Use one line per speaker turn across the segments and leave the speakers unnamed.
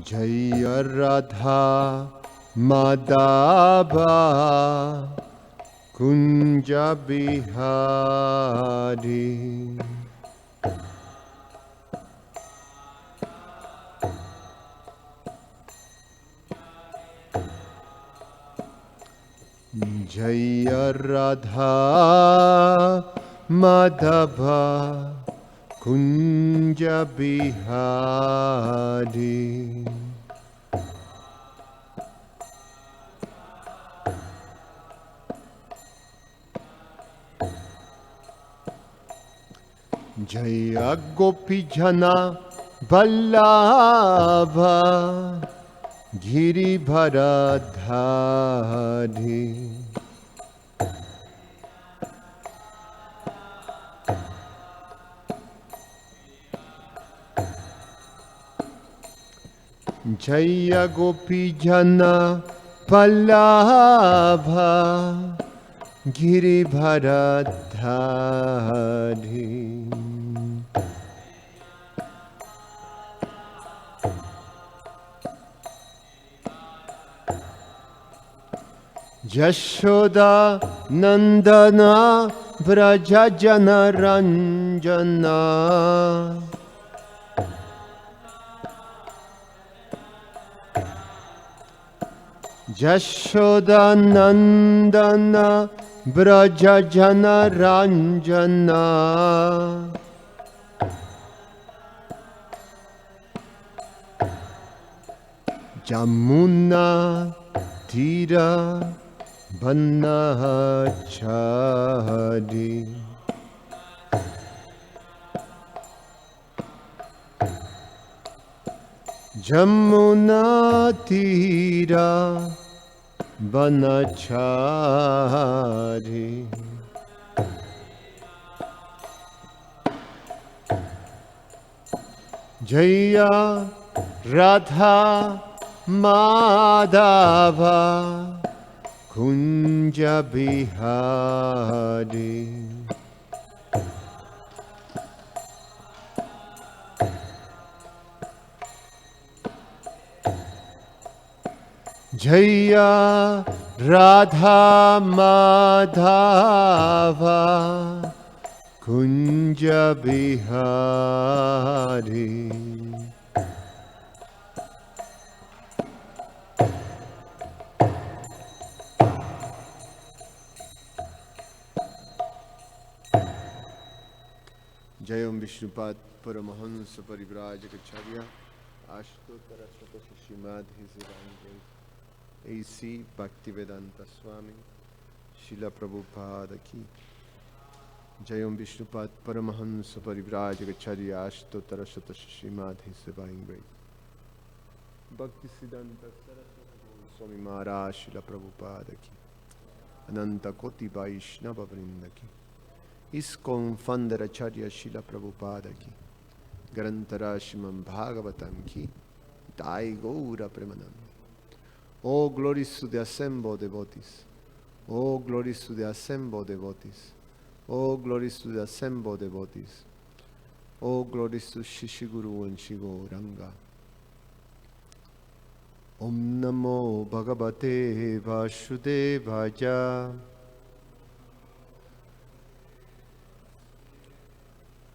Jaya Radha Madhava Kunja Bihari. Jaya Radha Madhava Kunja Bihari. Jaya Gopi Jana Vallabha Giribharadhari. Jaya Gopi Jana Vallabha Giribharadhari. Yashoda Nandana Vrajajana Ranjana. Yashoda Nandana Vrajajana Ranjana. Jamuna Tira Banachari. Jamuna Tira Banachari. Jaya Radha Madhava Kunja Bihari. Jaya Radha Madhava Kunja Bihari. Jayam Vishnupad Paramahansa Parivrajacharya Ashtotara Shata Srimad A.C. Bhaktivedanta Swami Srila Prabhupada Ki. Jayam Vishnupad Paramahansa Parivrajacharya Ashtotara Shata Srimad Bhaktisiddhanta Saraswati Swami Maharaj Srila Prabhupada Ki. Ananta Koti Vaishnava Vrinda Ki. ISKCON Fandaracharya Srila Prabhupada Ki. Grantara Srimad Bhagavatam Ki. Dai Gaura Premanandi. Oh, glories to the assembled devotees. Oh, glories to the assembled devotees. Oh, glories to the assembled devotees. Oh, glories to Shishiguru and Shigauranga. Om Namo Bhagavate Vasudevaya.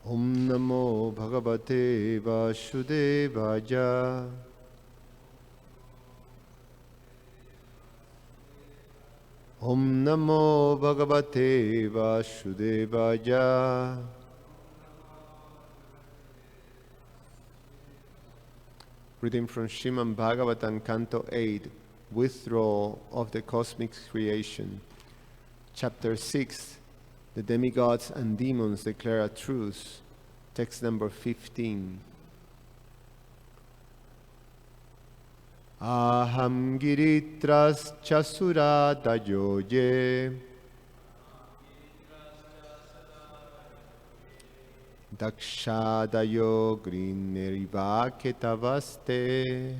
Om Namo Bhagavate Vasudevaya. Om Namo Bhagavate Vasudevaya. Reading from Srimad Bhagavatam, Canto 8, Withdrawal of the Cosmic Creation. Chapter 6, The Demigods and Demons Declare a Truce. Text number 15. Aham giritras chasura dayoye dakshadayo grineriva ketavaste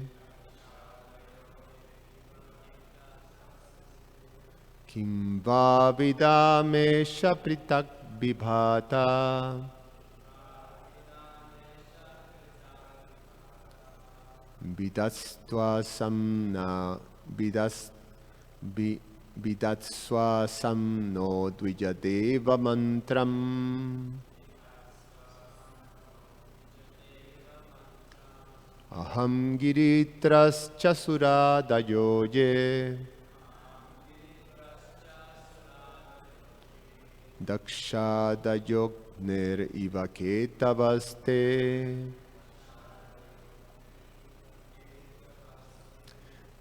kimva vidame shapritak vibhata vidastva samna vidas vi- vidatsva samno dvijadeva mantram aham giritras chasuradayoye dakshadayognir ivaketavaste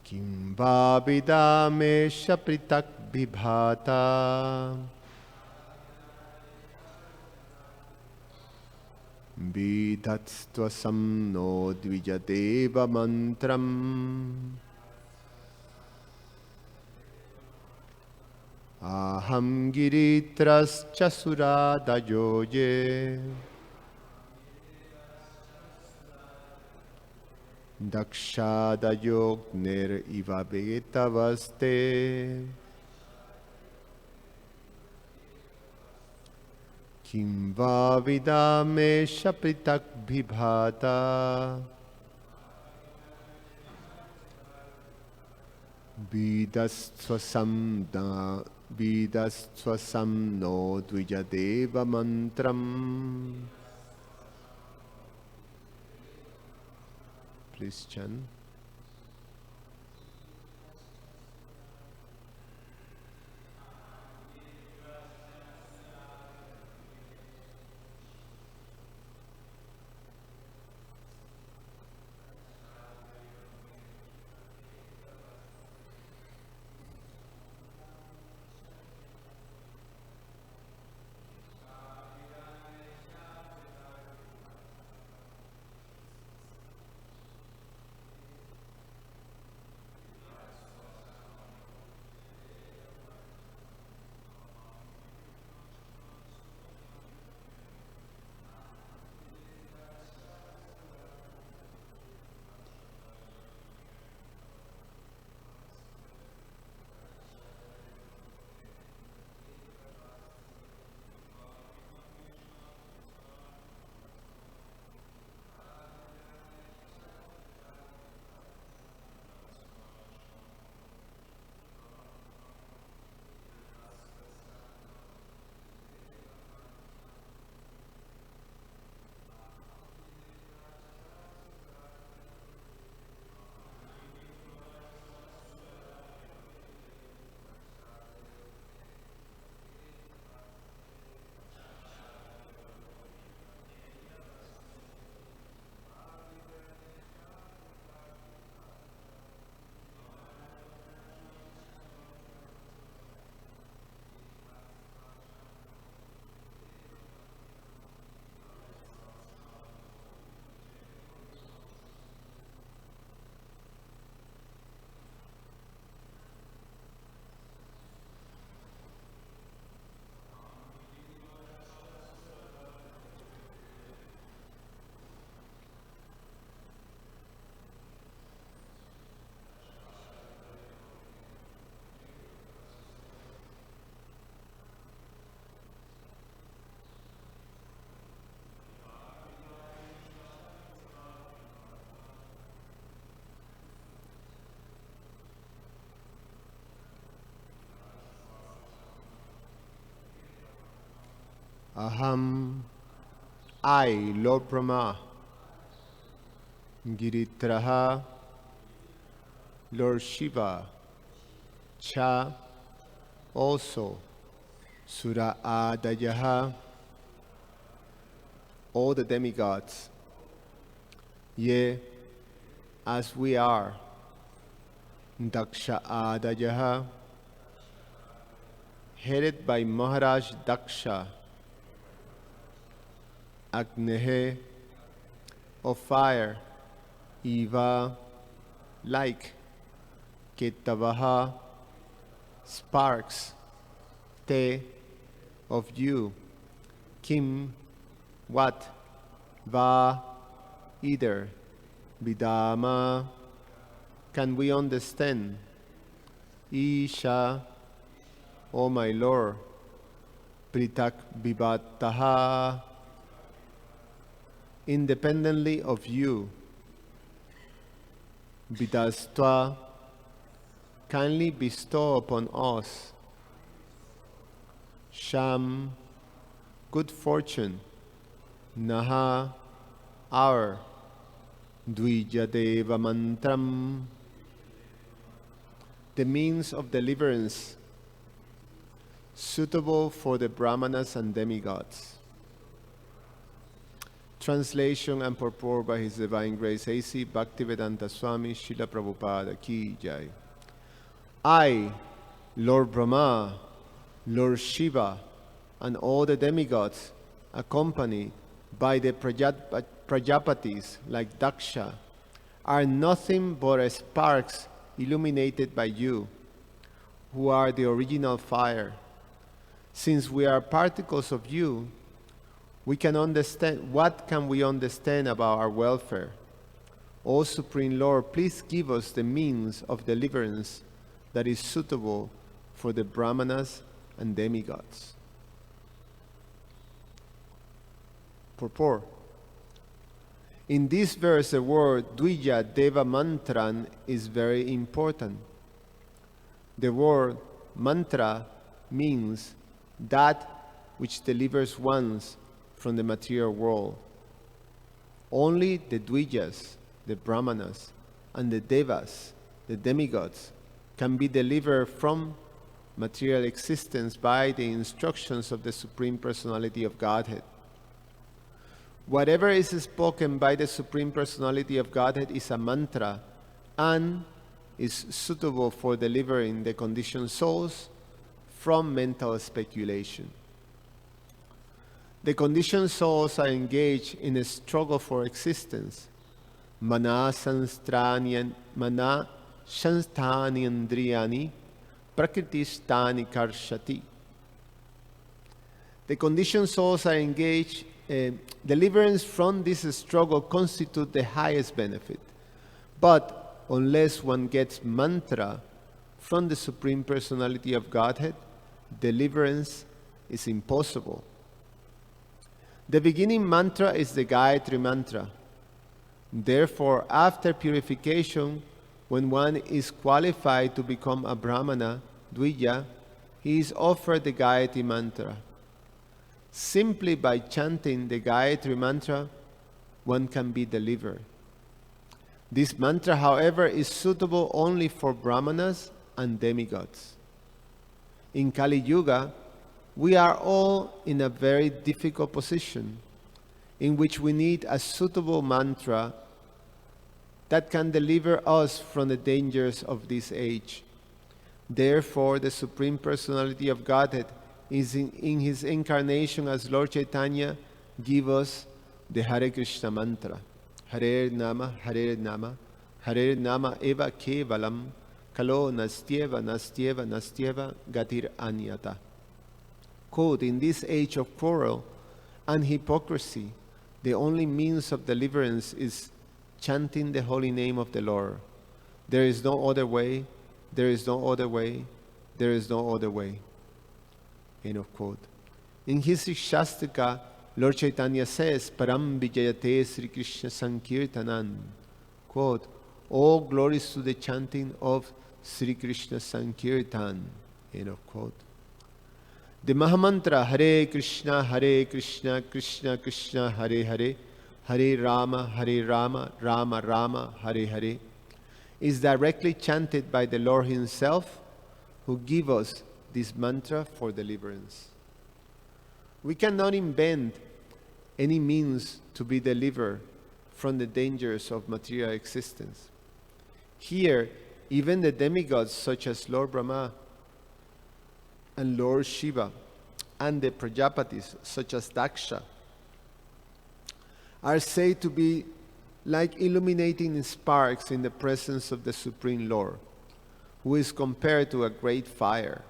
kim vavidamesha pritak vibhata vidatstva samno dvijadeva mantram aham giritras chasuradayoye dakshadayognir ivavetabaste kim vavidamesha pritak vibhata vidastva samno dvijadeva mantram. Please chant. Aham, I, Lord Brahma, Giritraha, Lord Shiva, Cha, also, Sura Adayaha, all the demigods, Ye, as we are, Daksha Adayaha, headed by Maharaj Daksha, Agnehe, of fire, Eva, like, Ketavaha, sparks, Te, of you, Kim, what, Va, either, Vidama, can we understand, Isha, O my Lord, Pritak Vibhataha, independently of you, Vidastva, kindly bestow upon us Sham, good fortune, Naha, our Dvijadeva Mantram, the means of deliverance suitable for the Brahmanas and demigods. Translation and purport by His Divine Grace A.C. Bhaktivedanta Swami Srila Prabhupada Ki Jai. I, Lord Brahma, Lord Shiva, and all the demigods, accompanied by the Prajapatis like Daksha, are nothing but sparks illuminated by you, who are the original fire. Since we are particles of you, we can understand. What can we understand about our welfare? O Supreme Lord, please give us the means of deliverance that is suitable for the Brahmanas and demigods. Purport. In this verse, the word Dvija Deva Mantran is very important. The word mantra means that which delivers ones from the material world. Only the Dvijas, the Brahmanas, and the Devas, the demigods, can be delivered from material existence by the instructions of the Supreme Personality of Godhead. Whatever is spoken by the Supreme Personality of Godhead is a mantra and is suitable for delivering the conditioned souls from mental speculation. The conditioned souls are engaged in a struggle for existence. Mana sanstani andriyani prakritishtani karshati. The conditioned souls are engaged. Deliverance from this struggle constitutes the highest benefit. But unless one gets mantra from the Supreme Personality of Godhead, deliverance is impossible. The beginning mantra is the Gayatri mantra. Therefore, after purification, when one is qualified to become a Brahmana, Dvija, he is offered the Gayatri mantra. Simply by chanting the Gayatri mantra, one can be delivered. This mantra, however, is suitable only for Brahmanas and demigods. In Kali Yuga, we are all in a very difficult position in which we need a suitable mantra that can deliver us from the dangers of this age. Therefore, the Supreme Personality of Godhead is in His incarnation as Lord Chaitanya give us the Hare Krishna mantra. Hare Nama, Hare Nama, Hare Nama eva kevalam, kalo nastyeva, nastyeva, nastyeva, gatir anyata. Quote, in this age of quarrel and hypocrisy, the only means of deliverance is chanting the holy name of the Lord. There is no other way, there is no other way, there is no other way. End of quote. In his Shastika, Lord Chaitanya says, Param Vijayate Sri Krishna Sankirtanan. Quote, all glories to the chanting of Sri Krishna Sankirtan. End of quote. The Mahamantra Hare Krishna, Krishna Krishna, Hare Hare, Hare Rama, Rama Rama, Hare Hare, is directly chanted by the Lord Himself, who gives us this mantra for deliverance. We cannot invent any means to be delivered from the dangers of material existence. Here, even the demigods such as Lord Brahma and Lord Shiva and the Prajapatis such as Daksha are said to be like illuminating sparks in the presence of the Supreme Lord, who is compared to a great fire.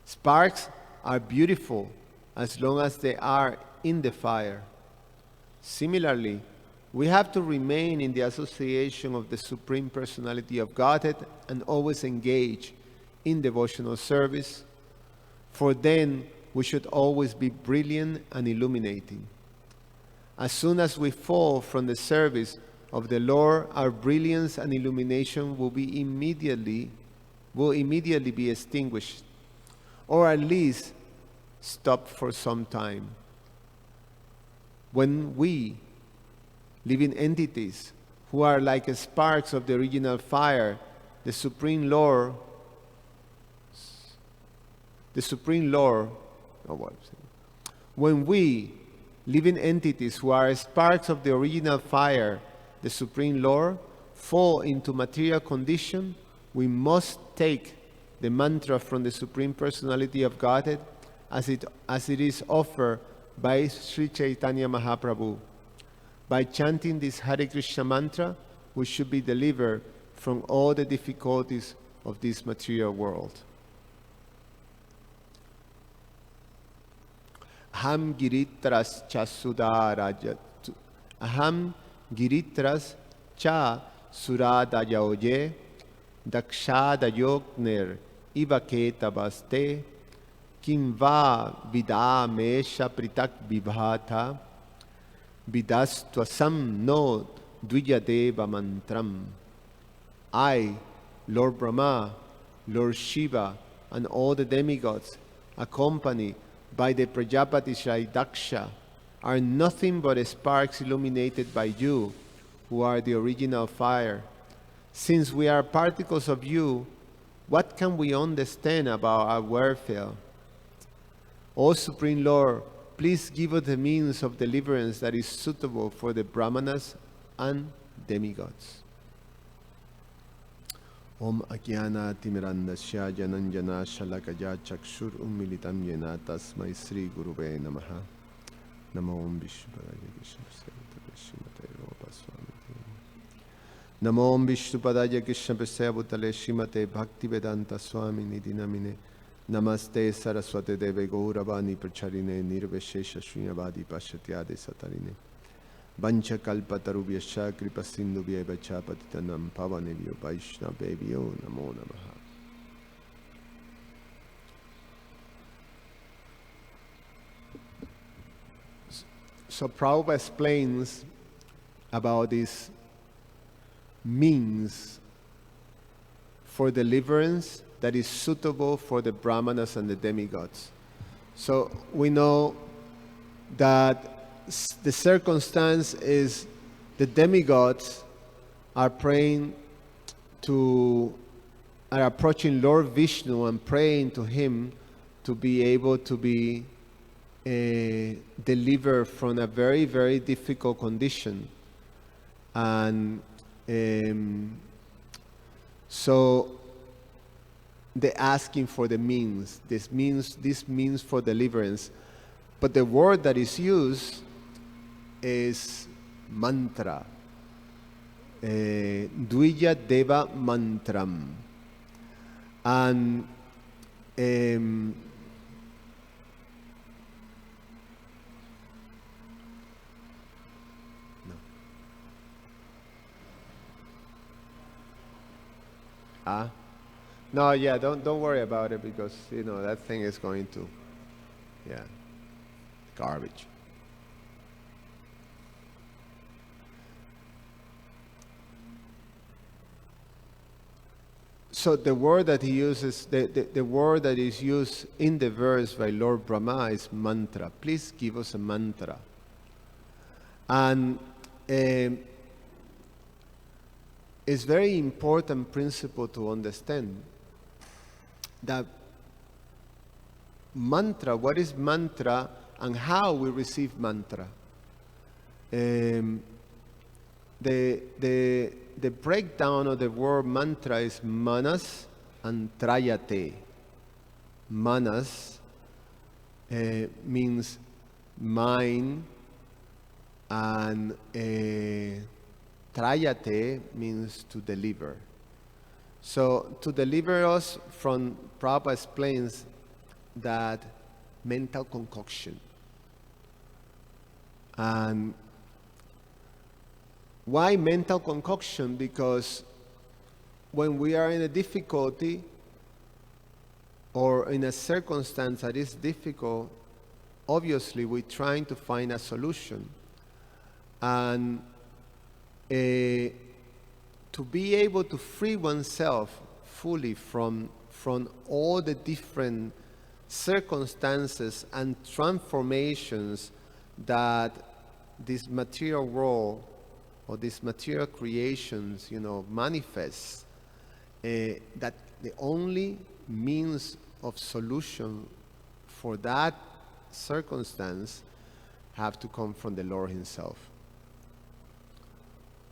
Sparks are beautiful as long as they are in the fire. Similarly, we have to remain in the association of the Supreme Personality of Godhead and always engage in devotional service, for then we should always be brilliant and illuminating. As soon as we fall from the service, of the Lord, our brilliance and illumination will immediately be extinguished, or at least stopped for some time. When we, living entities, who are like sparks of the original fire, the Supreme Lord, when we, living entities who are sparks of the original fire, the Supreme Lord, fall into material condition, we must take the mantra from the Supreme Personality of Godhead as it is offered by Sri Chaitanya Mahaprabhu. By chanting this Hare Krishna mantra, we should be delivered from all the difficulties of this material world. Aham giritras cha suradayoje dakshadayogner ivaketabaste kimva vidamesha pritak vibhata vidastvasam no dvijadeva mantram. I, Lord Brahma, Lord Shiva, and all the demigods, accompanied by the Prajapati Shri Daksha, are nothing but sparks illuminated by you, who are the original fire. Since we are particles of you, what can we understand about our welfare? O Supreme Lord, please give us the means of deliverance that is suitable for the Brahmanas and demigods. Om Ajnana Timirandasya Jananjana Shalakaya Chakshur Ummilitam Yena Tasmai Sri Guruve Namaha. Namo Om Vishnupadaya Krishna Namo Om Vishnupadaya Krishna Bhutale Srimate Bhaktivedanta Swami Nidhi Namine. Namaste Saraswate Deve Gauravani Pracharine Nirveshesha Shunyavadi Pashatyade Satarine. Vancha kalpatarubhyascha kripasindubhya vacha patitanam pavanebhyo vaishnavebhyo namo namaha. So Prabhupada explains about this means for deliverance that is suitable for the Brahmanas and the demigods. So we know that the circumstance is the demigods are approaching Lord Vishnu and praying to him to be able to be delivered from a very, very difficult condition. And so they're asking for the means. This means for deliverance. But the word that is used is mantra. Dvija Deva Mantram. And no, yeah, don't worry about it, because that thing is going to, garbage. So the word that he uses, the word that is used in the verse by Lord Brahma is mantra. Please give us a mantra. And it's very important principle to understand that mantra, what is mantra and how we receive mantra. The breakdown of the word mantra is manas and trayate. Manas means mind, and trayate means to deliver. So to deliver us from, Prabhupada explains that mental concoction. And why mental concoction? Because when we are in a difficulty or in a circumstance that is difficult, obviously we're trying to find a solution. And to be able to free oneself fully from all the different circumstances and transformations that this material world or these material creations, manifests, that the only means of solution for that circumstance have to come from the Lord Himself.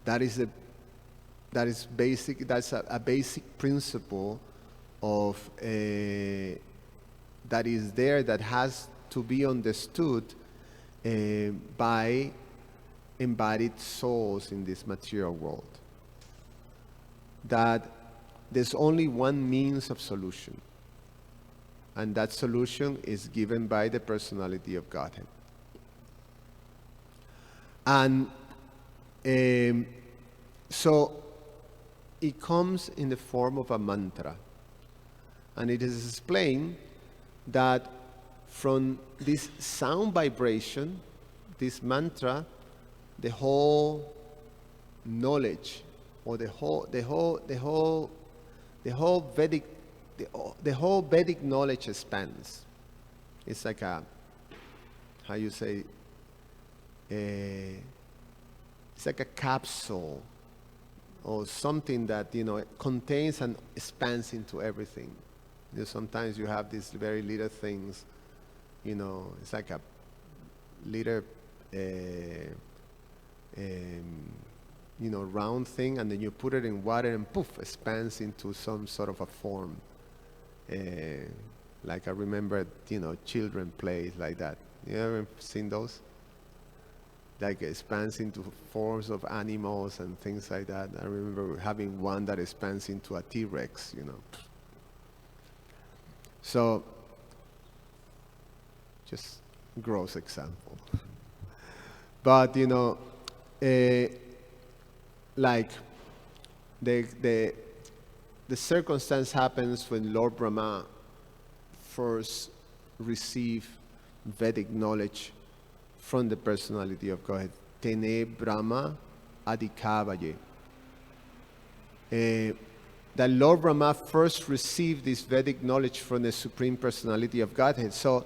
That's a basic principle of that is there, that has to be understood by embodied souls in this material world. That there's only one means of solution, and that solution is given by the personality of Godhead. And so it comes in the form of a mantra. And it is explained that from this sound vibration, this mantra, the whole knowledge, or the whole Vedic knowledge expands. It's like a, how you say, it's like a capsule or something that it contains and expands into everything. Sometimes you have these very little things, it's like a little round thing, and then you put it in water and poof, expands into some sort of a form. Like I remember, children play like that. You ever seen those? Like it expands into forms of animals and things like that. I remember having one that expands into a T-Rex, So, just gross example. But, like the circumstance happens when Lord Brahma first received Vedic knowledge from the personality of Godhead. Tene Brahma Adikavaye. That Lord Brahma first received this Vedic knowledge from the Supreme Personality of Godhead. So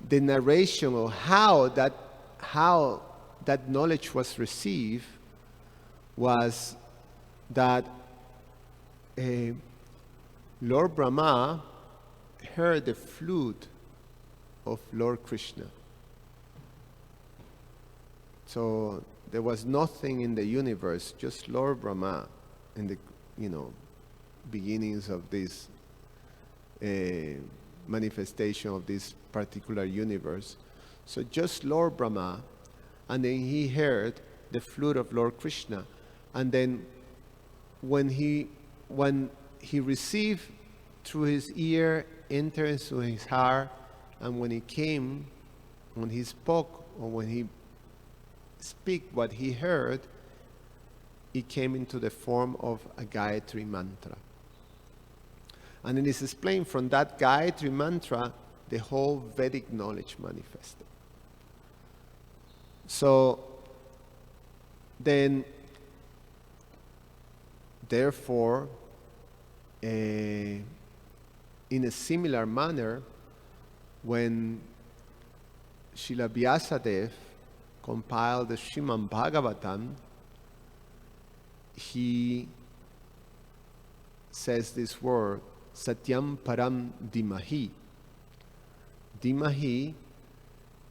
the narration of how that knowledge was received was that Lord Brahma heard the flute of Lord Krishna. So there was nothing in the universe, just Lord Brahma in the beginnings of this manifestation of this particular universe. So just Lord Brahma, and then he heard the flute of Lord Krishna. And then when he received through his ear, entered into his heart, and when he spoke, or when he speak what he heard, it came into the form of a Gayatri mantra. And it is explained from that Gayatri mantra, the whole Vedic knowledge manifested. So then, therefore, in a similar manner, when Srila Vyasadeva compiled the Srimad Bhagavatam, he says this word, Satyam Param Dimahi. Dimahi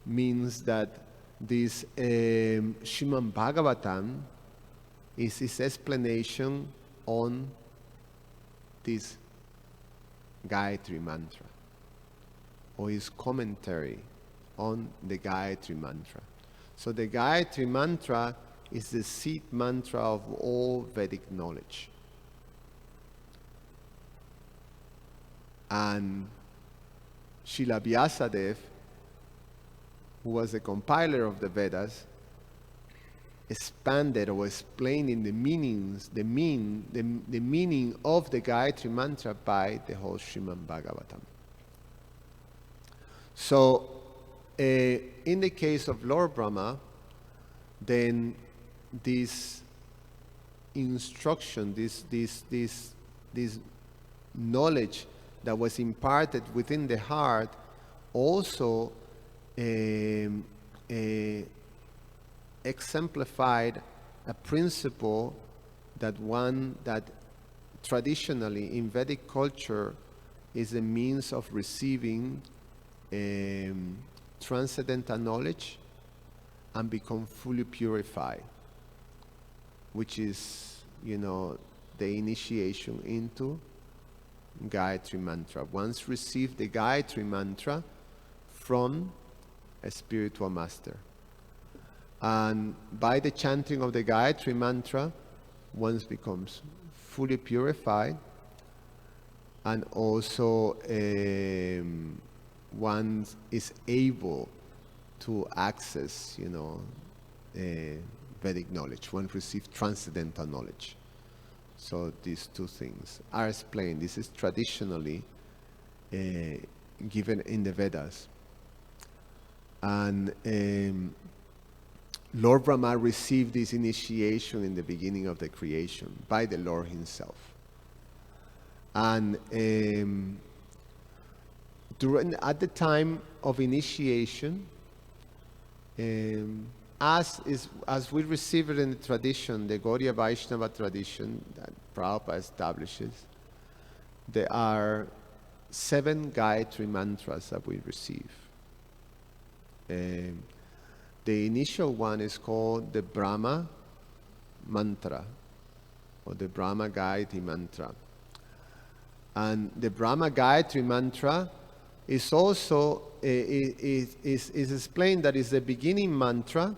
means that this Srimad Bhagavatam is his explanation on this Gayatri mantra, or his commentary on the Gayatri mantra. So the Gayatri mantra is the seed mantra of all Vedic knowledge. And Srila Vyasadeva, who was the compiler of the Vedas, expanded or explaining the meaning of the Gayatri mantra by the whole Srimad Bhagavatam. So, in the case of Lord Brahma, then this instruction, this knowledge that was imparted within the heart, also exemplified a principle that traditionally in Vedic culture is a means of receiving transcendental knowledge and become fully purified, which is, the initiation into Gayatri Mantra. Once receive the Gayatri Mantra from a spiritual master. And by the chanting of the Gayatri Mantra, one becomes fully purified, and also one is able to access, Vedic knowledge. One receives transcendental knowledge. So these two things are explained. This is traditionally given in the Vedas. And Lord Brahma received this initiation in the beginning of the creation by the Lord himself. And at the time of initiation, as we receive it in the tradition, the Gaudiya Vaishnava tradition that Prabhupada establishes, there are 7 Gayatri mantras that we receive. The initial one is called the Brahma mantra, or the Brahma Gayatri mantra. And the Brahma Gayatri mantra is also is explained that is the beginning mantra,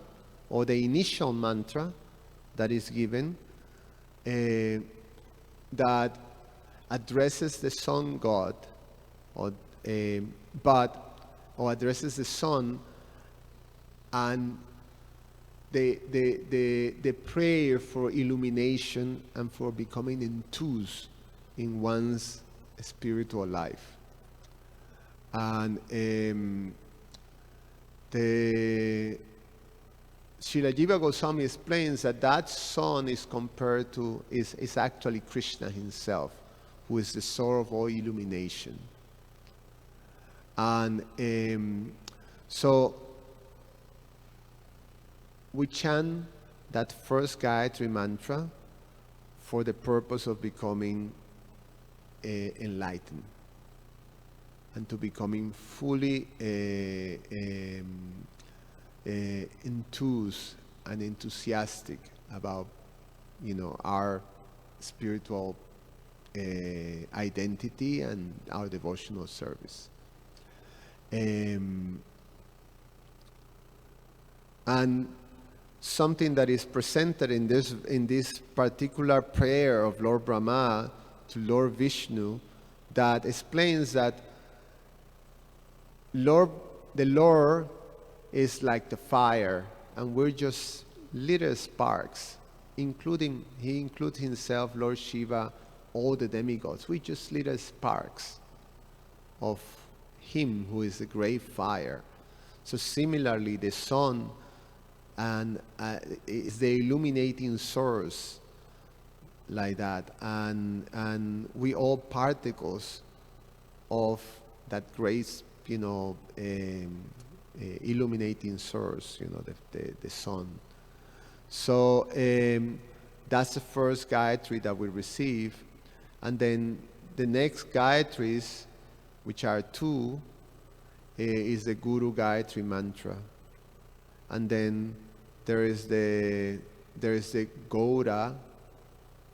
or the initial mantra that is given, that addresses the sun god, or addresses the sun, and the prayer for illumination and for becoming enthused in one's spiritual life. And the Srila Jiva Goswami explains that sun is compared to, is actually Krishna himself, who is the source of all illumination. And so we chant that first Gayatri mantra for the purpose of becoming enlightened and to becoming fully enthused and enthusiastic about, our spiritual identity and our devotional service. And something that is presented in this particular prayer of Lord Brahma to Lord Vishnu, that explains that the Lord is like the fire, and we're just little sparks, he includes himself, Lord Shiva, all the demigods. We're just little sparks of him who is the great fire. So similarly, the sun and is the illuminating source, like that, and we all particles of that great, illuminating source, the sun. So that's the first Gayatri that we receive, and then the next Gayatris, which are 2, is the Guru Gayatri mantra, and then there is the Gaura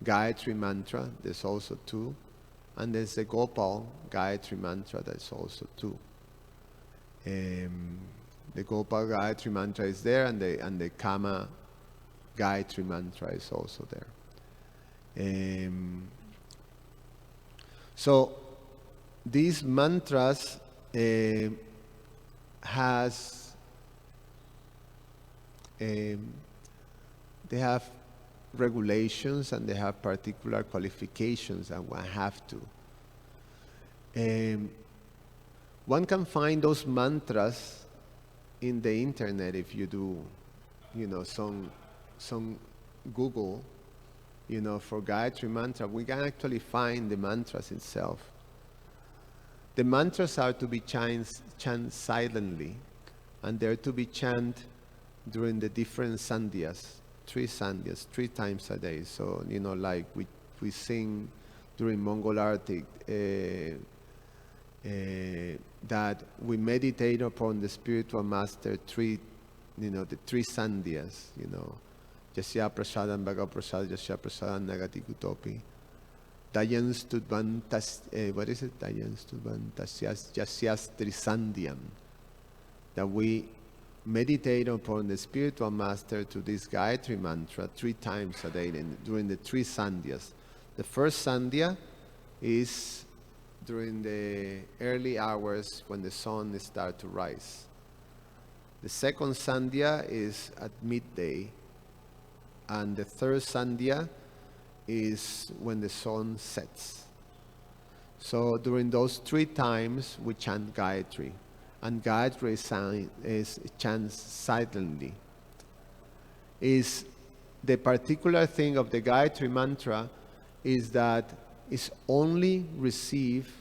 Gayatri mantra. There's also 2, and there's the Gopal Gayatri mantra. That's also 2. The Gopal Gayatri mantra is there, and the Kama Gayatri mantra is also there. So these mantras they have regulations, and they have particular qualifications, and one have to. One can find those mantras in the internet if you do, some Google. for Gayatri Mantra, we can actually find the mantras itself. The mantras are to be chanted silently, and they're to be chanted during the different sandhyas, 3 times a day. So, like we sing during Mongol Arctic, that we meditate upon the spiritual master the 3 sandhyas, Jasya Prasadam Bhagav Prasad, Jasya Prasadam Nagati Kutopi. Dayan Studvantas, what is it? Dayan Studvantas Jasyas Trisandhyam. That we meditate upon the spiritual master to this Gayatri mantra 3 times a day during the 3 sandhyas. The first sandhya is during the early hours when the sun starts to rise. The second sandhya is at midday. And the third sandhya is when the sun sets. So during those 3 times we chant Gayatri. And Gayatri is chanted silently. Is the particular thing of the Gayatri mantra is that it's only received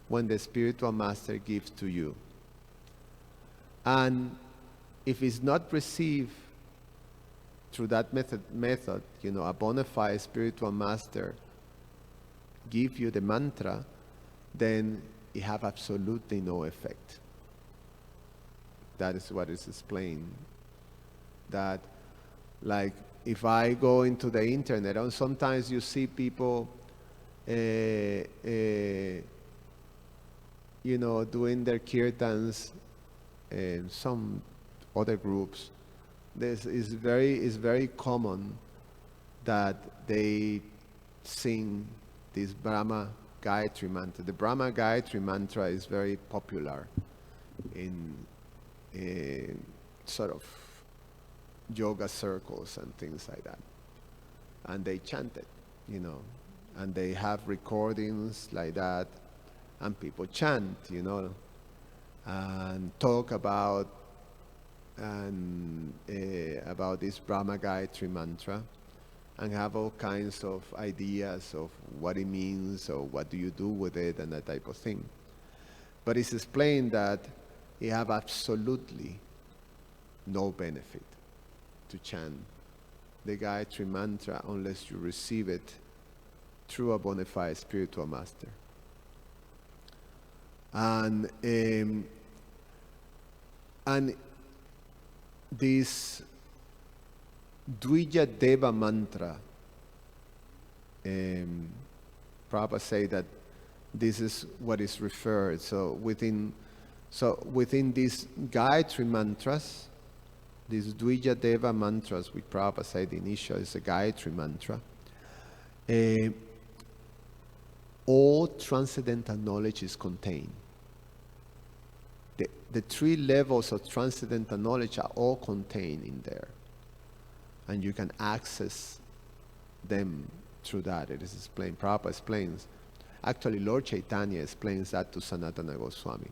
when the spiritual master gives to you. And if it's not received through that method, a bona fide spiritual master give you the mantra, then it have absolutely no effect. That is what is explained. That, like, if I go into the internet, and sometimes you see people, doing their kirtans, some other groups. This is very common that they sing this Brahma Gayatri mantra. The Brahma Gayatri mantra is very popular in sort of yoga circles and things like that. And they chant it, and they have recordings like that, and people chant, and talk about this Brahma Gayatri mantra, and have all kinds of ideas of what it means or what do you do with it and that type of thing. But it's explained that it have absolutely no benefit to chant the Gayatri mantra unless you receive it through a bona fide spiritual master. And this Dvija Deva mantra, Prabhupada say that this is what is referred. So within these Gayatri mantras, these Dvija Deva mantras, which Prabhupada said the initial is a Gayatri mantra, all transcendental knowledge is contained. The 3 levels of transcendental knowledge are all contained in there. And you can access them through that. It is explained. Prabhupada explains. Actually, Lord Chaitanya explains that to Sanatana Goswami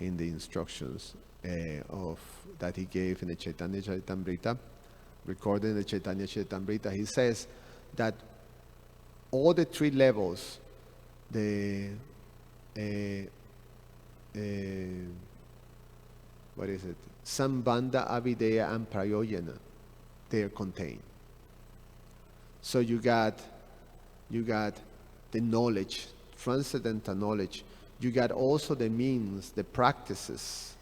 in the instructions that he gave in the Chaitanya Charitamrita, recorded in the Chaitanya Charitamrita. He says that all the 3 levels, what is it? Sambandha, Avideya, and Prayojana, they are contained. So you got the knowledge, transcendental knowledge. You got also the means, the practices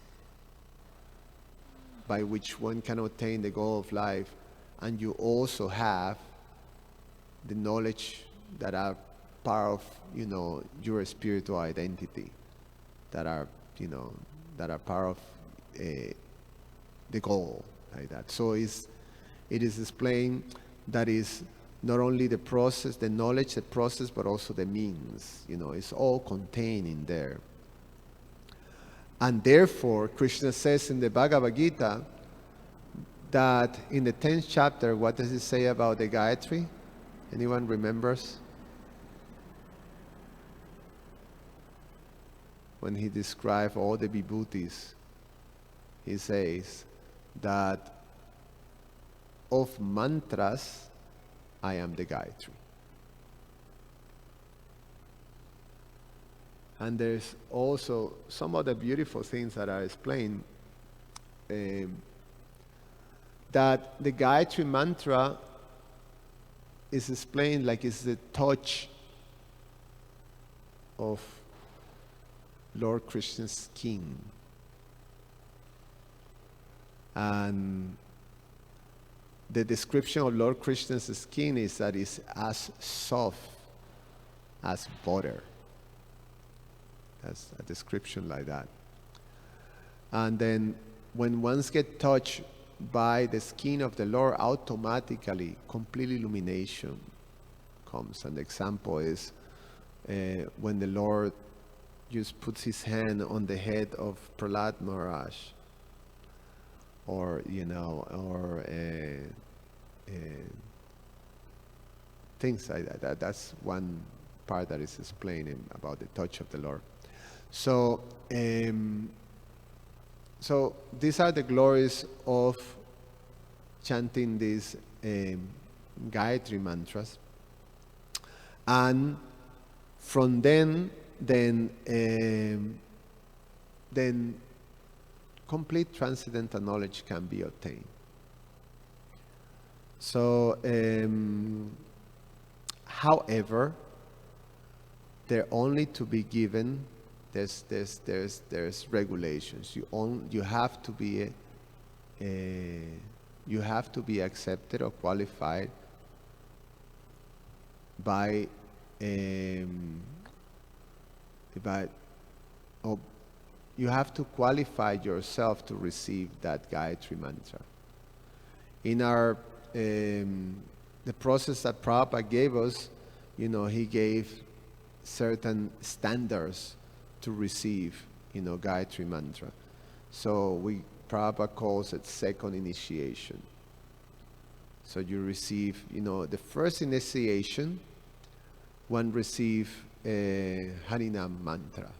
by which one can attain the goal of life, and you also have the knowledge that are part of your spiritual identity, that are part of the goal, like that. So it is explained that is not only the process, the knowledge, the process, but also the means. It's all contained in there. And therefore, Krishna says in the Bhagavad Gita that in the 10th chapter, what does it say about the Gayatri? Anyone remembers? When he describes all the vibhutis, he says that of mantras, I am the Gayatri. And there's also some other beautiful things that are explained, that the Gayatri mantra is explained like it's the touch of Lord Krishna's skin. And the description of Lord Krishna's skin is that it's as soft as butter. That's a description like that. And then when ones get touched by the skin of the Lord, automatically complete illumination comes. An example is when the Lord just puts his hand on the head of Prahlad Maharaj, or things like that. That's one part that is explaining about the touch of the Lord. So, so these are the glories of chanting these Gayatri mantras, and from then complete transcendental knowledge can be obtained. So, however, they're only to be given. There's regulations. You have to be accepted or qualified by you have to qualify yourself to receive that Gayatri mantra. In our the process that Prabhupada gave us, he gave certain standards to receive, Gayatri mantra. So Prabhupada calls it second initiation. So you receive, the first initiation, one receive Harinam mantra,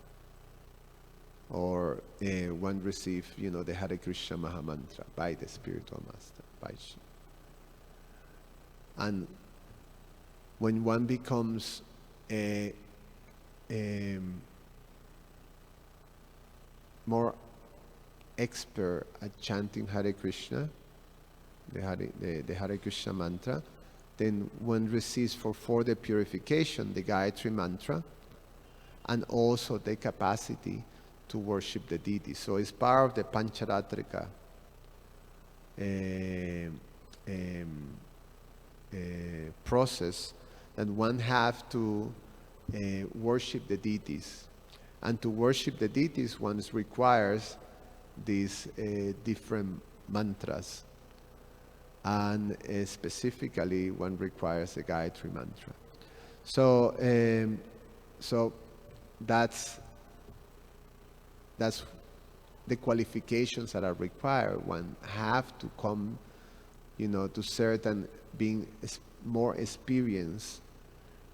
or one receive, the Hare Krishna Maha Mantra by the spiritual master, by Shiva. And when one becomes more expert at chanting Hare Krishna, the Hare Krishna mantra, then one receives for further purification the Gayatri mantra, and also the capacity to worship the deity. So it's part of the Pancharatrika process that one have to worship the deities. And to worship the deities, one requires these different mantras. And specifically, one requires the Gayatri mantra. So, so that's the qualifications that are required. One have to come, to certain being more experienced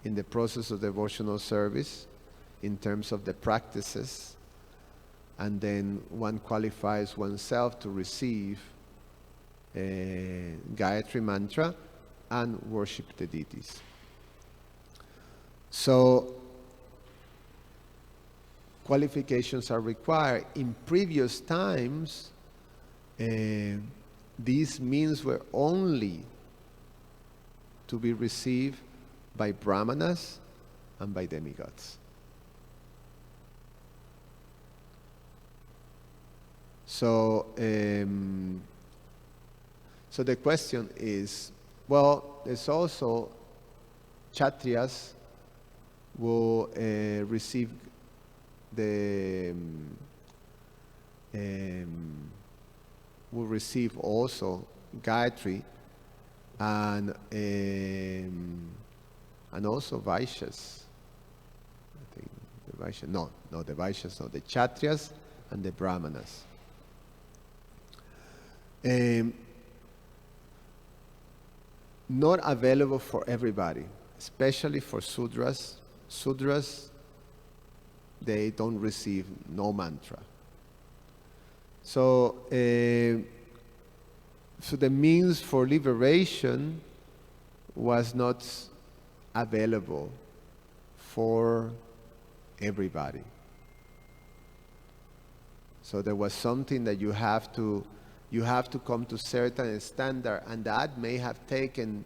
in the process of devotional service, in terms of the practices, and then one qualifies oneself to receive Gayatri mantra and worship the deities. So qualifications are required. In previous times, these means were only to be received by brahmanas and by demigods. So, so the question is, well, there's also Kshatriyas will receive will receive also Gayatri, and also Vaishyas. I think the Vaishyas, no, the Vaishyas, no, the Kshatriyas and the Brahmanas. Not available for everybody, especially for Sudras. Sudras, they don't receive no mantra. So, so the means for liberation was not available for everybody. So there was something that you have to come to certain standard, and that may have taken,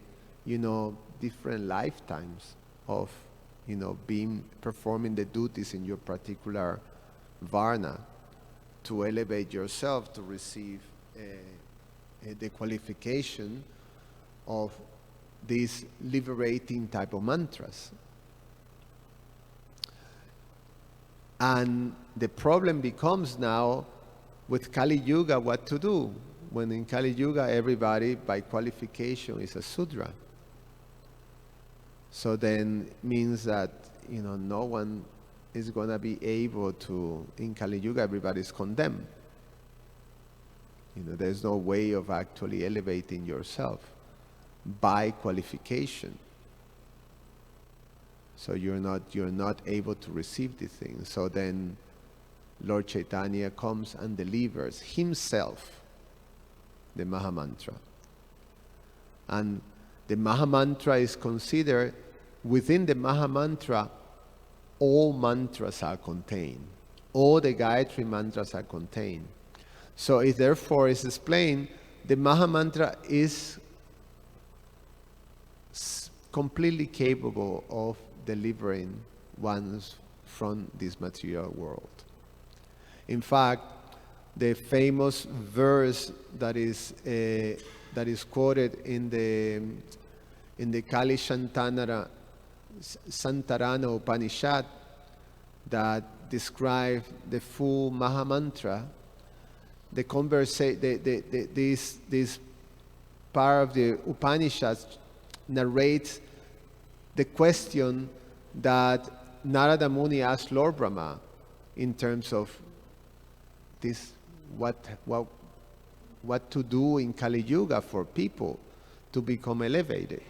different lifetimes of, performing the duties in your particular varna to elevate yourself to receive the qualification of these liberating type of mantras. And the problem becomes now with Kali Yuga what to do, when in Kali Yuga everybody by qualification is a Sudra. So then it means that no one is going to be able to, in Kali Yuga everybody is condemned. There's no way of actually elevating yourself by qualification. So you're not able to receive the thing. So then Lord Chaitanya comes and delivers himself the Mahamantra. And the Mahamantra is considered, within the Mahamantra, all mantras are contained. All the Gayatri mantras are contained. So it therefore is explained, the Mahamantra is completely capable of delivering ones from this material world. In fact, the famous verse that is quoted in the Kali Santarana Upanishad that describe the full Mahamantra, this part of the Upanishads narrates the question that Narada Muni asked Lord Brahma in terms of this, what to do in Kali Yuga for people to become elevated.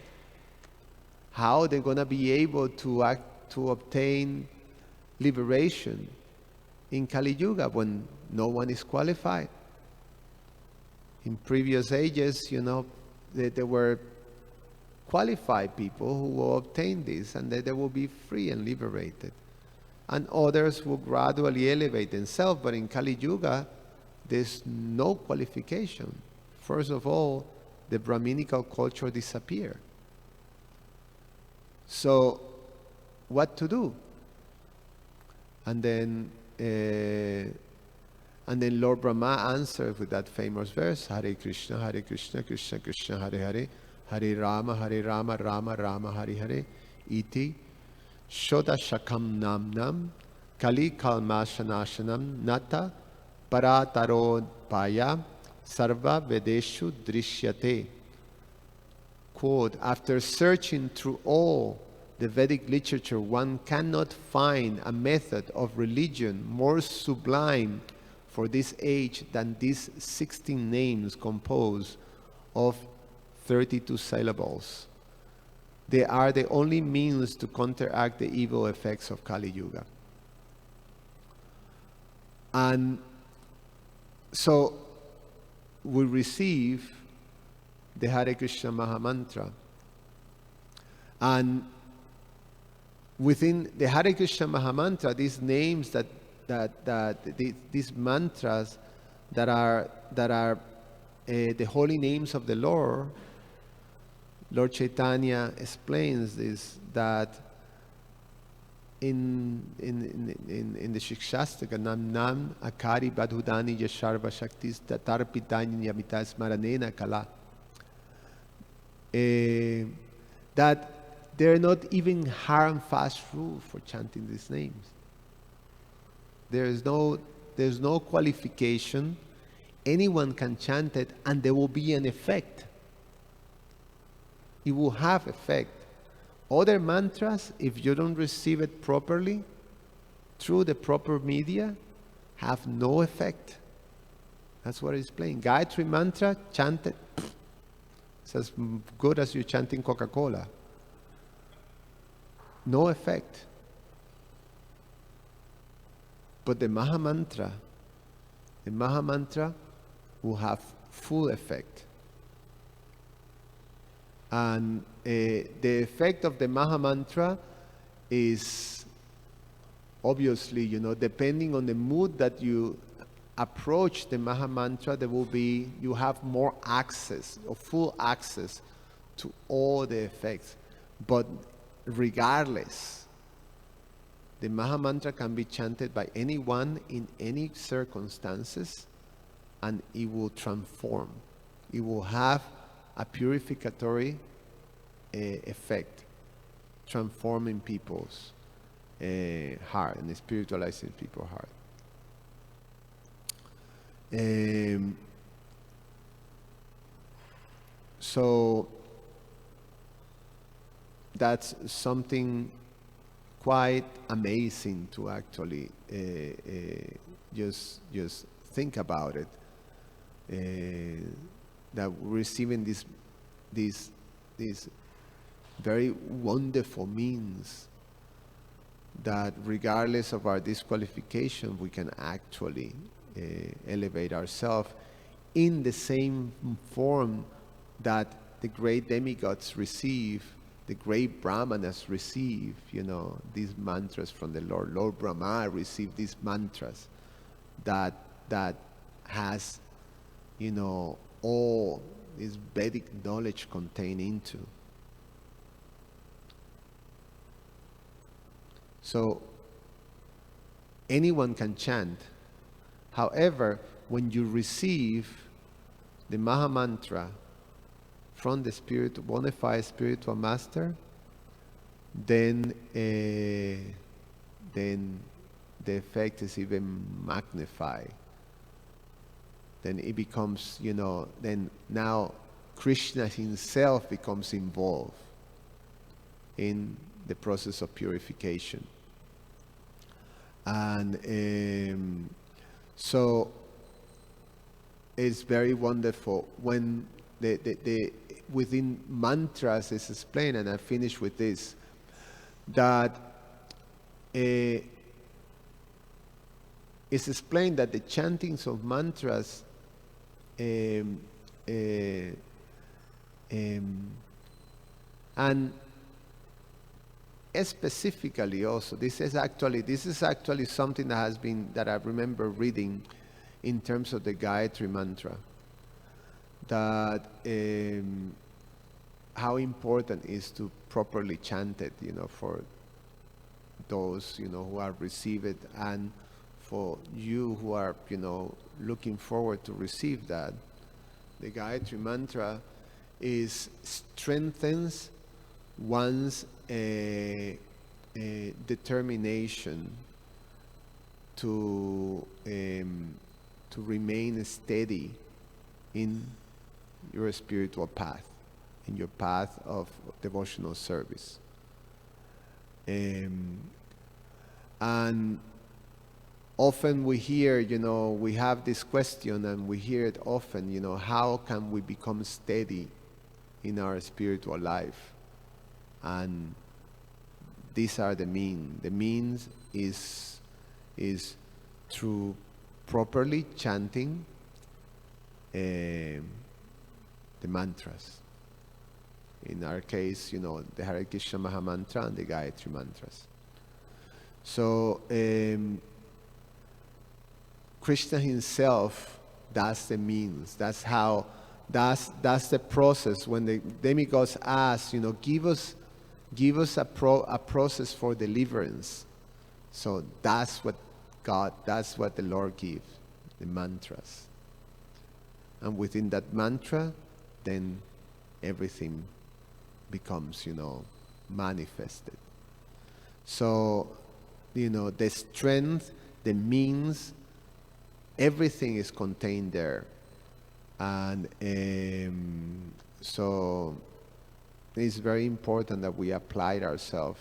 How they're going to be able to obtain liberation in Kali Yuga when no one is qualified. In previous ages, there were qualified people who will obtain this, and they will be free and liberated. And others will gradually elevate themselves, but in Kali Yuga, there's no qualification. First of all, the Brahminical culture disappeared. So, what to do? And then Lord Brahma answered with that famous verse, Hare Krishna, Krishna Krishna, Hare Hare, Hare Rama, Rama Rama, Hare Hare, iti Shoda Shakam Namnam, Kali Kalmashanashanam, Nata Parataro Paya, Sarva Vedeshu Drishyate. Quote, after searching through all the Vedic literature, one cannot find a method of religion more sublime for this age than these 16 names composed of 32 syllables. They are the only means to counteract the evil effects of Kali Yuga. And so we receive the Hare Krishna Mahamantra. And within the Hare Krishna Mahamantra, these names these mantras that are the holy names of the Lord Chaitanya explains this, that in the Shikshastika, Nam Nam Akari Badhudani Yasharva Shaktis Tatarpitani Yamita Smaranena Kala, that there are not even hard and fast rules for chanting these names. There's no qualification. Anyone can chant it, and there will be an effect. It will have effect. Other mantras, if you don't receive it properly, through the proper media, have no effect. That's what it's playing. Gayatri mantra, chant it. It's as good as you chanting Coca-Cola. No effect. But the Mahamantra will have full effect. And the effect of the Maha Mantra is obviously, depending on the mood that you approach the Maha Mantra, you have more access or full access to all the effects. But regardless, the Maha Mantra can be chanted by anyone in any circumstances, and it will transform. It will have a purificatory effect, transforming people's heart and spiritualizing people's heart. So that's something quite amazing to actually just think about it. That we're receiving this very wonderful means that regardless of our disqualification, we can actually elevate ourselves in the same form that the great demigods receive, the great brahmanas receive, these mantras from the Lord. Lord Brahma received these mantras that has, all this Vedic knowledge contained into. So anyone can chant. However, when you receive the Maha Mantra from the bona fide spiritual master, then the effect is even magnified. Then it becomes, then now Krishna himself becomes involved in the process of purification. And so it's very wonderful when the within mantras is explained, and I finish with this, that it's explained that the chantings of mantras and specifically also, this is actually something that I remember reading in terms of the Gayatri mantra, that how important is to properly chant it, for those, who are receive it, and for you who are, looking forward to receive that. The Gayatri mantra strengthens one's determination to remain steady in your spiritual path, in your path of devotional service. And often we hear, we have this question, and we hear it often, how can we become steady in our spiritual life? And these are the means. The means is through properly chanting the mantras. In our case, the Hare Krishna Maha Mantra and the Gayatri mantras. So Krishna himself, that's the means. That's the process. When the demigods ask, give us a process for deliverance. So that's what the Lord gives, the mantras. And within that mantra, then everything becomes, manifested. So, the strength, the means, everything is contained there. And so it's very important that we apply ourselves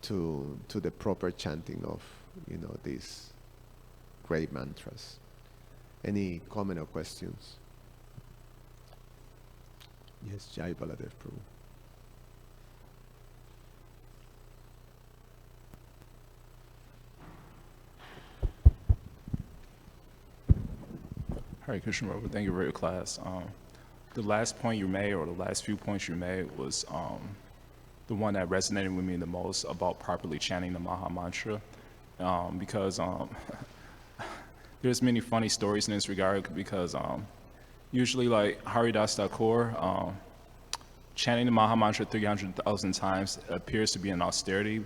to the proper chanting of, these great mantras. Any comment or questions? Yes, Jai Baladev Prabhu.
Hare Krishna Prabhu, thank you for your class. the last point you made, or the last few points you made, was the one that resonated with me the most about properly chanting the Maha Mantra, because there's many funny stories in this regard, because usually like Haridas Thakur, chanting the Maha Mantra 300,000 times appears to be an austerity,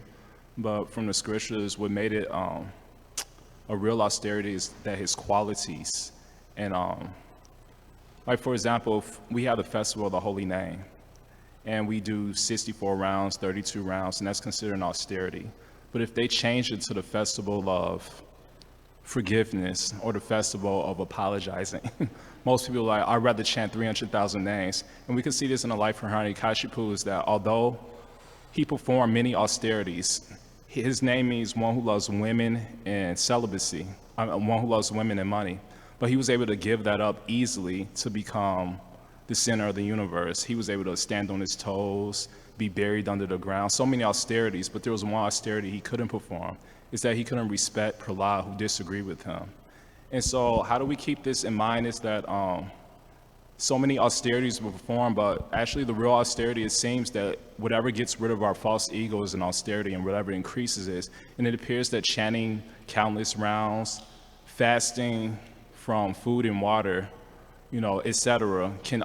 but from the scriptures, what made it a real austerity is that his qualities. And like for example, if we have the festival of the Holy Name, and we do 64 rounds, 32 rounds, and that's considered an austerity. But if they change it to the festival of forgiveness or the festival of apologizing, most people are like, I'd rather chant 300,000 names. And we can see this in the life of Hiranyakashipu, is that although he performed many austerities, his name means one who loves women and celibacy, one who loves women and money. But he was able to give that up easily to become the center of the universe. He was able to stand on his toes, be buried under the ground, so many austerities, but there was one austerity he couldn't perform, is that he couldn't respect Prahlad, who disagreed with him. And so how do we keep this in mind is that so many austerities were performed, but actually the real austerity, it seems that whatever gets rid of our false ego is an austerity, and whatever increases is. And it appears that chanting countless rounds, fasting from food and water, etc., can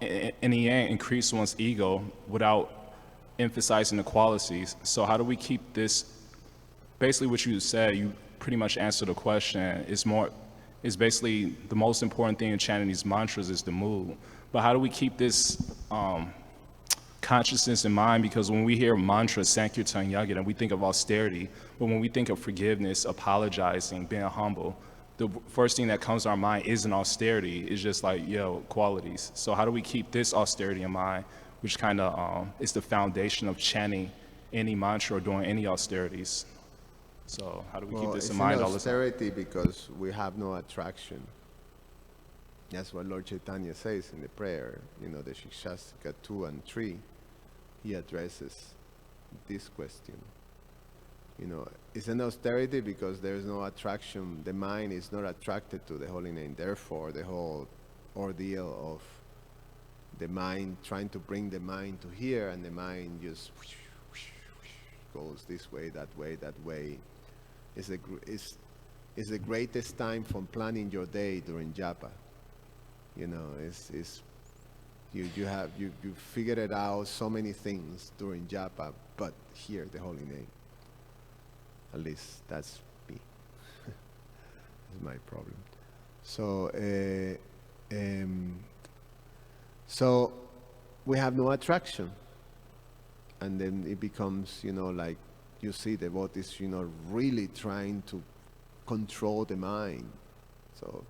in the end increase one's ego without emphasizing the qualities. So how do we keep this? Basically, what you said, you pretty much answered the question. Is basically the most important thing in chanting these mantras is the mood. But how do we keep this consciousness in mind? Because when we hear mantra, Sankirtan, Yagana, we think of austerity. But when we think of forgiveness, apologizing, being humble, the first thing that comes to our mind isn't austerity. It's just like, qualities. So how do we keep this austerity in mind, which kind of is the foundation of chanting any mantra or doing any austerities? So how do we keep this in mind all the time?
It's an austerity because we have no attraction. That's what Lord Chaitanya says in the prayer, the Shikshastika 2 and 3. He addresses this question. It's an austerity because there is no attraction. The mind is not attracted to the holy name. Therefore, the whole ordeal of the mind, trying to bring the mind to here, and the mind just goes this way, that way, is the greatest time for planning your day during japa. You figured it out so many things during japa, but here the holy name. At least that's me. That's my problem. So we have no attraction, and then it becomes, like you see devotees, really trying to control the mind. So,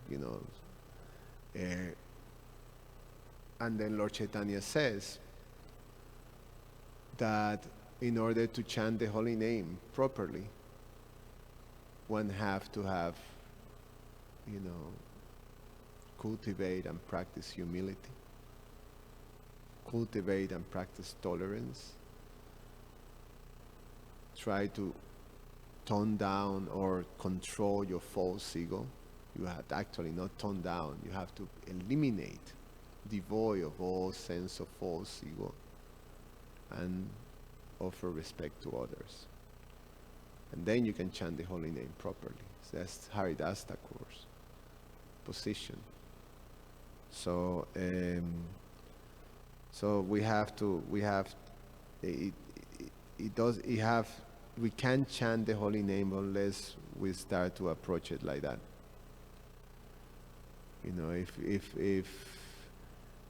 and then Lord Chaitanya says that in order to chant the holy name properly, one have to have, cultivate and practice humility, cultivate and practice tolerance, try to tone down or control your false ego. You have to actually not tone down, you have to eliminate, devoid of all sense of false ego, and offer respect to others. And then you can chant the holy name properly. So that's Haridas Thakur's position. So we can't chant the holy name unless we start to approach it like that.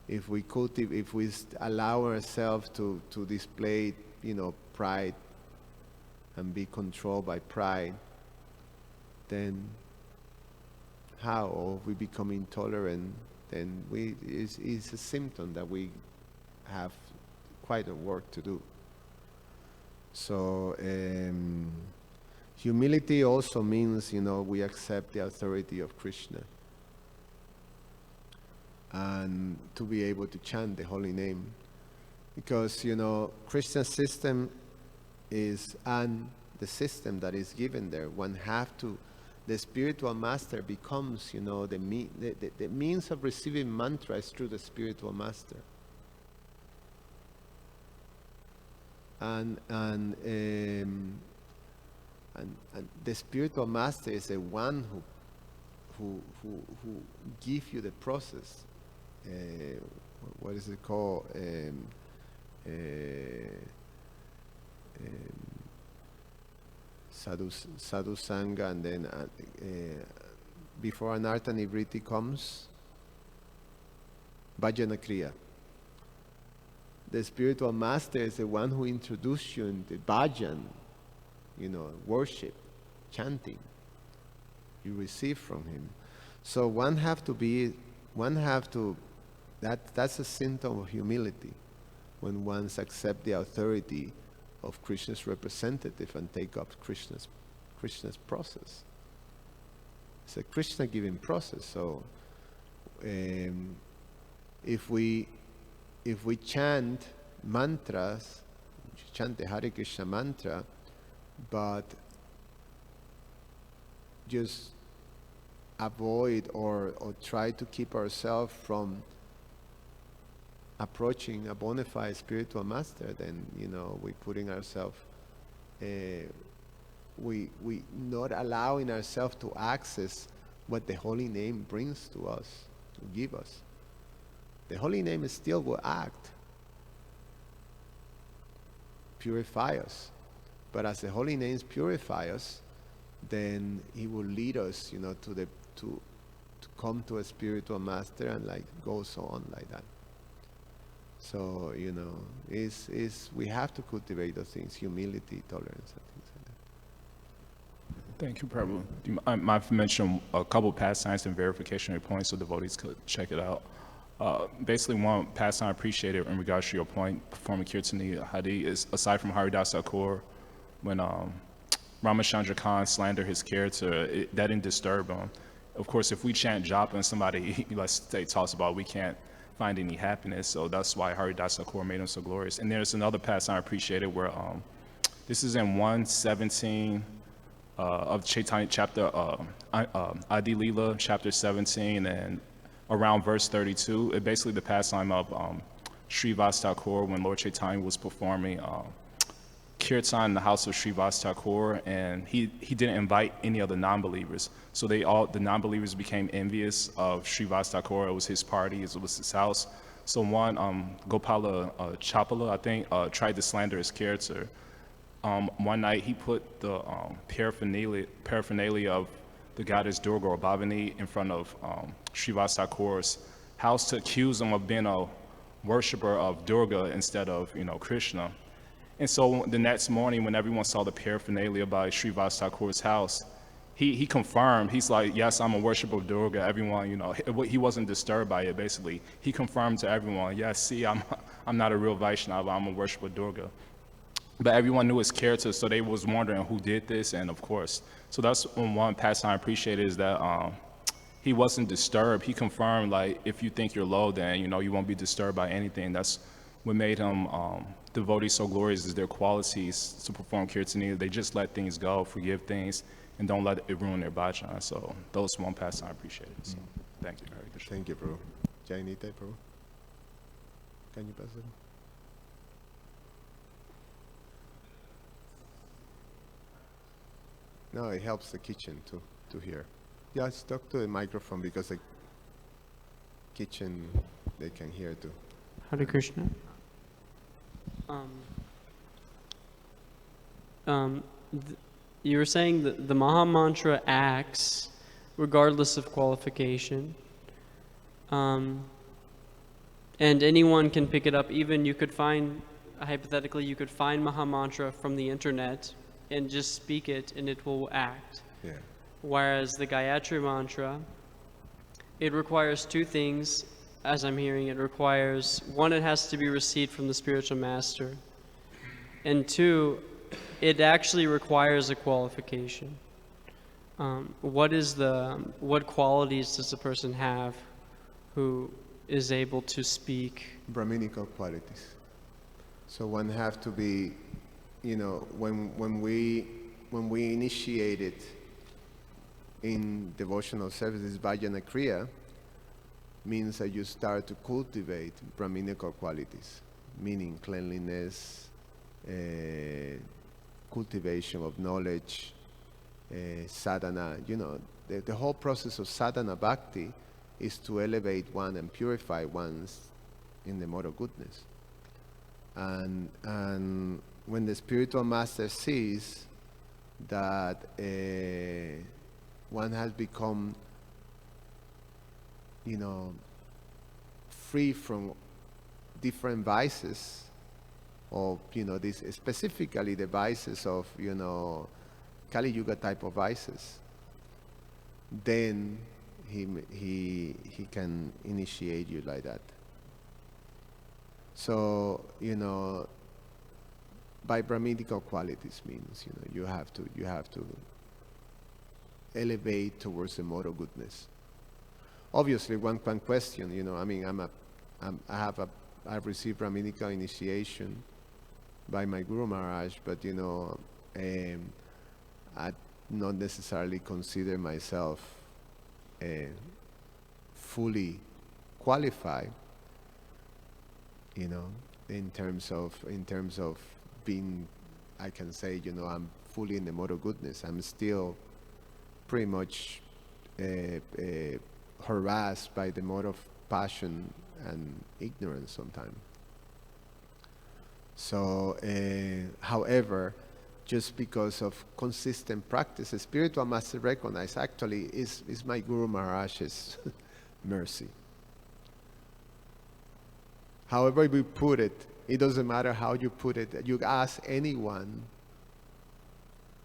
If we allow ourselves to display, pride and be controlled by pride, then how? Or if we become intolerant, then it's a symptom that we have quite a work to do. So humility also means, we accept the authority of Krishna, and to be able to chant the holy name, because Krishna's system is, and the system that is given there, one have to the spiritual master becomes, the means of receiving mantra is through the spiritual master. And the spiritual master is the one who gives you the process. What is it called? Sadhu Sangha, and then before Anartha Nivritti comes, Bhajana Kriya. The spiritual master is the one who introduced you in the bhajan, worship, chanting. You receive from him. So that's a symptom of humility, when one accepts the authority of Krishna's representative and take up Krishna's process. It's a Krishna giving process. So if we chant mantras, chant the Hare Krishna mantra, but just avoid or try to keep ourselves from approaching a bona fide spiritual master, then we're putting ourselves, we not allowing ourselves to access what the holy name brings to us, to give us. The holy name still will act, purify us. But as the holy names purify us, then he will lead us, to come to a spiritual master, and goes on like that. So, we have to cultivate those things, humility, tolerance, and things like that.
Thank you, Prabhu. I've mentioned a couple pastimes and verification points so devotees could check it out. Basically, one pastime I appreciated in regards to your point, performing Kirtani Hadi, is aside from Haridas Thakur, when Ramachandra Khan slandered his character, that didn't disturb him. Of course, if we chant japa and somebody, let's say, talks about we can't find any happiness, so that's why Haridas Thakur made him so glorious. And there's another passage I appreciated where this is in 117 of Chaitanya chapter Adi Leela chapter 17, and around verse 32. It basically the pastime of Srivas Thakur when Lord Chaitanya was performing kirtan in the house of Srivas Thakur, and he didn't invite any of the non-believers. So the non-believers became envious of Srivas Thakur. It was his party, it was his house. So one, Gopala Chapala, I think, tried to slander his character. One night he put the paraphernalia of the goddess Durga or Bhavani in front of Srivas Thakur's house to accuse him of being a worshiper of Durga instead of Krishna. And so the next morning, when everyone saw the paraphernalia by Srivas Thakur's house, he confirmed. He's like, yes, I'm a worshiper of Durga. Everyone, he wasn't disturbed by it. Basically, he confirmed to everyone, yes, see, I'm not a real Vaishnava. I'm a worshiper of Durga. But everyone knew his character, so they was wondering who did this, and of course. So that's one pastime I appreciated, is that he wasn't disturbed. He confirmed, if you think you're low, then you won't be disturbed by anything. That's what made him devotees so glorious, is their qualities to perform kirtani. They just let things go, forgive things, and don't let it ruin their bhajan. So those one pastime I appreciated. So thank you, Hare Krishna.
Thank you, Prabhu. Jainite, Prabhu. Can you pass it? No, it helps the kitchen to hear. Yeah, just talk to the microphone because the kitchen, they can hear too.
Hare Krishna. You were saying that the Maha Mantra acts regardless of qualification. And anyone can pick it up. Even you could find, hypothetically, you could find Maha Mantra from the internet and just speak it and it will act.
Yeah.
Whereas the Gayatri Mantra, it requires two things, as I'm hearing. It requires, one, it has to be received from the spiritual master. And two, it actually requires a qualification. What qualities does a person have who is able to speak?
Brahminical qualities. So one have to be, when we initiate it, in devotional services, Vajana Kriya, means that you start to cultivate Brahminical qualities, meaning cleanliness, cultivation of knowledge, sadhana. You know, the whole process of sadhana bhakti is to elevate one and purify one's in the mode of goodness. And when the spiritual master sees that one has become, you know, free from different vices, of, you know, this specifically the vices of, you know, Kali Yuga type of vices, then he can initiate you like that. So, you know, by Brahminical qualities means, you know, you have to elevate towards the mode of goodness. Obviously, one can question, you know, I mean, I've received Brahminical initiation by my Guru Maharaj, but, you know, I not necessarily consider myself fully qualified, you know, in terms of being, I can say, you know, I'm fully in the mode of goodness. I'm still pretty much harassed by the mode of passion and ignorance sometimes. So, however, just because of consistent practice, the spiritual master recognized actually is my Guru Maharaj's mercy. However we put it, it doesn't matter how you put it. You ask anyone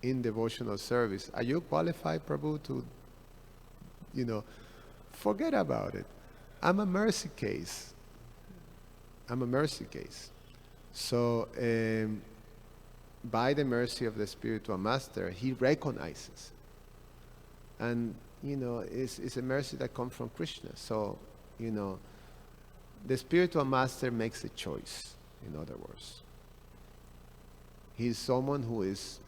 in devotional service, are you qualified, Prabhu, to, you know, forget about it. I'm a mercy case. I'm a mercy case. So, by the mercy of the spiritual master, he recognizes. And, you know, it's a mercy that comes from Krishna. So, you know, the spiritual master makes a choice, in other words. He's someone who is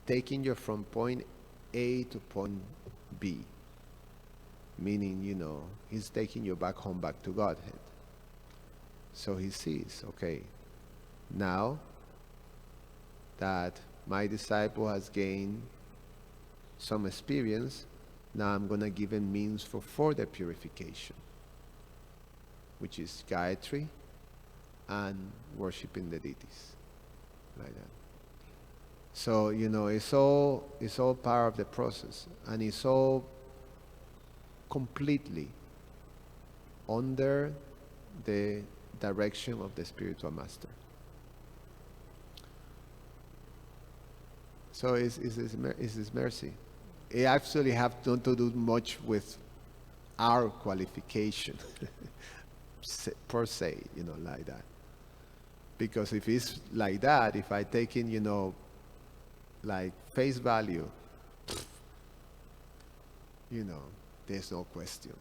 taking you from point A to point B. Meaning, you know, he's taking you back home, back to Godhead. So he sees, okay, now that my disciple has gained some experience, now I'm going to give him means for further purification, which is Gayatri and worshiping the deities, like that. So, you know, it's all part of the process, and it's all completely under the direction of the spiritual master. So it's his mercy. It actually have not to do much with our qualification per se, you know, like that. Because if it's like that, if I take in, you know, like face value, you know, there's no question.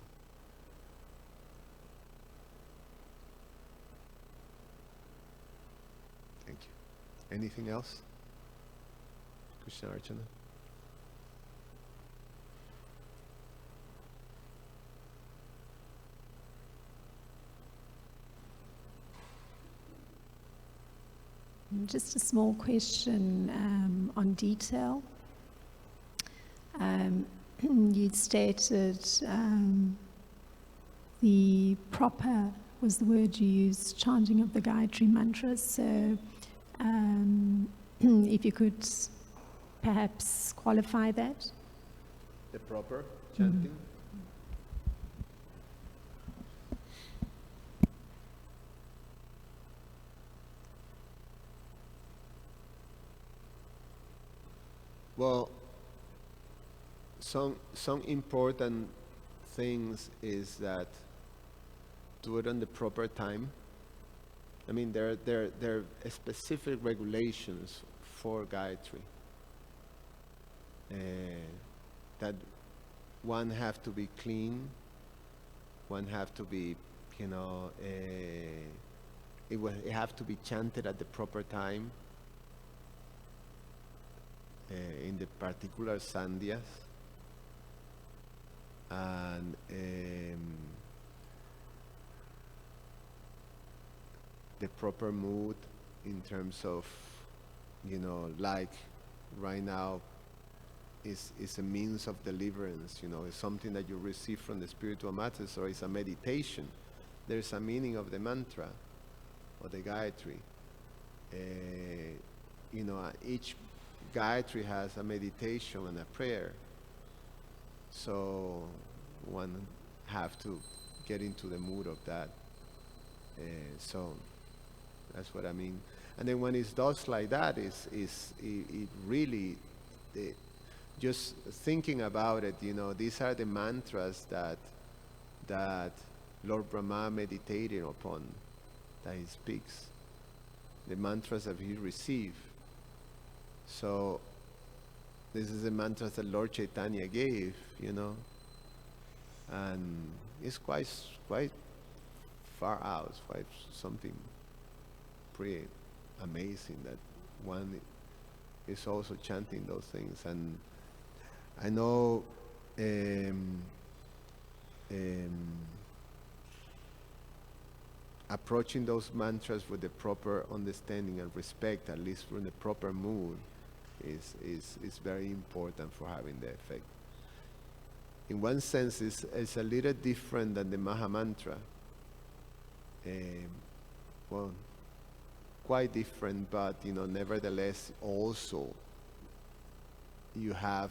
Thank you. Anything else? Krishna Archana?
Just a small question on detail. You stated the proper was the word you used, chanting of the Gayatri mantras. So if you could perhaps qualify that.
The proper chanting? Well, some important things is that do it on the proper time. I mean, there are specific regulations for Gayatri. That one have to be clean, one have to be, you know, it have to be chanted at the proper time. In the particular sandhyas, and the proper mood in terms of, like right now is a means of deliverance, it's something that you receive from the spiritual masters, or it's a meditation. There's a meaning of the mantra or the Gayatri. Each Gayatri has a meditation and a prayer. So one have to get into the mood of that. So that's what I mean. And then when it's does like that, it really, just thinking about it, these are the mantras that Lord Brahma meditated upon, that he speaks, the mantras that he received. So this is the mantras that Lord Chaitanya gave, and it's quite far out, quite something pretty amazing that one is also chanting those things. And I know approaching those mantras with the proper understanding and respect, at least from the proper mood, is very important for having the effect. In one sense, it's a little different than the Maha Mantra. Well, quite different, but nevertheless, also you have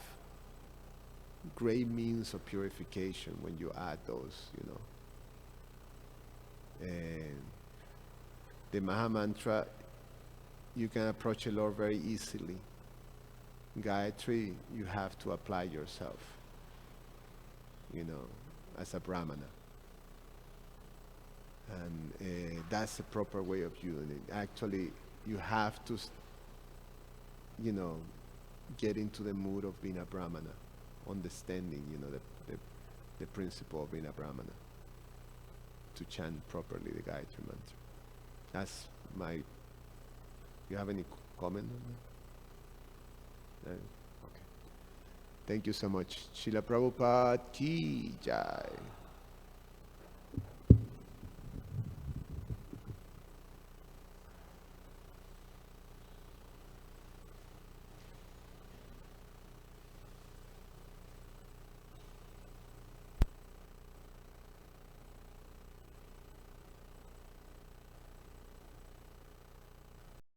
great means of purification when you add those. The Maha Mantra, you can approach the Lord very easily. Gayatri, you have to apply yourself, as a Brahmana. And that's the proper way of doing it. Actually, you have to, get into the mood of being a Brahmana, understanding, the principle of being a Brahmana, to chant properly the Gayatri Mantra. That's my... You have any comment on that? No? Okay. Thank you so much. Srila Prabhupada ki jai.